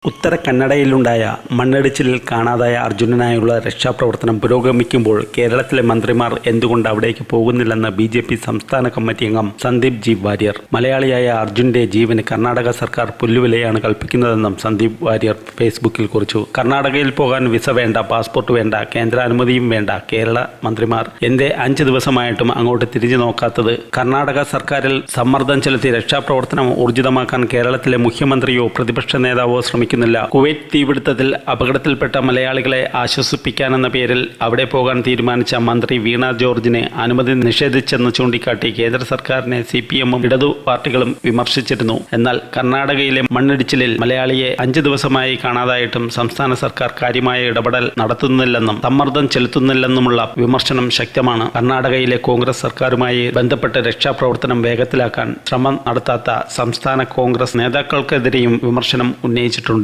ഉത്തര കന്നഡയിലുണ്ടായ മണ്ണിടിച്ചിലിൽ കാണാതായ അർജുനനായുള്ള രക്ഷാപ്രവർത്തനം പുരോഗമിക്കുമ്പോൾ കേരളത്തിലെ മന്ത്രിമാർ എന്തുകൊണ്ട് അവിടേക്ക് പോകുന്നില്ലെന്ന് BJP സംസ്ഥാന കമ്മിറ്റി അംഗം സന്ദീപ് ജി വാര്യർ. മലയാളിയായ അർജുന്റെ ജീവന് കർണാടക സർക്കാർ പുല്ലുവിലയാണ് കൽപ്പിക്കുന്നതെന്നും സന്ദീപ് വാര്യർ ഫേസ്ബുക്കിൽ കുറിച്ചു. കർണാടകയിൽ പോകാൻ വിസ വേണ്ട, പാസ്പോർട്ട് വേണ്ട, കേന്ദ്ര അനുമതിയും വേണ്ട. കേരള മന്ത്രിമാർ എന്തേ 5 ദിവസമായിട്ടും അങ്ങോട്ട് തിരിഞ്ഞു നോക്കാത്തത്? കർണാടക സർക്കാരിൽ സമ്മർദ്ദം ചെലുത്തി രക്ഷാപ്രവർത്തനം ഊർജിതമാക്കാൻ കേരളത്തിലെ മുഖ്യമന്ത്രിയോ പ്രതിപക്ഷ നേതാവോ ശ്രമിക്കുന്നില്ല. കുവൈറ്റ് തീപിടുത്തത്തിൽ അപകടത്തിൽപ്പെട്ട മലയാളികളെ ആശ്വസിപ്പിക്കാനെന്ന പേരിൽ അവിടെ പോകാൻ തീരുമാനിച്ച മന്ത്രി വീണ ജോർജിന് അനുമതി നിഷേധിച്ചെന്ന് ചൂണ്ടിക്കാട്ടി കേന്ദ്ര സർക്കാരിനെ CPM-ഉം ഇടതു പാർട്ടികളും വിമർശിച്ചിരുന്നു. എന്നാൽ കർണാടകയിലെ മണ്ണിടിച്ചിലിൽ മലയാളിയെ 5 ദിവസമായി കാണാതായിട്ടും സംസ്ഥാന സർക്കാർ കാര്യമായ ഇടപെടൽ നടത്തുന്നില്ലെന്നും സമ്മർദ്ദം ചെലുത്തുന്നില്ലെന്നുമുള്ള വിമർശനം ശക്തമാണ്. കർണാടകയിലെ കോൺഗ്രസ് സർക്കാരുമായി ബന്ധപ്പെട്ട് രക്ഷാപ്രവർത്തനം വേഗത്തിലാക്കാൻ ശ്രമം നടത്താത്ത സംസ്ഥാന കോൺഗ്രസ് നേതാക്കൾക്കെതിരെയും വിമർശനം ഉന്നയിച്ചിട്ടുണ്ട്.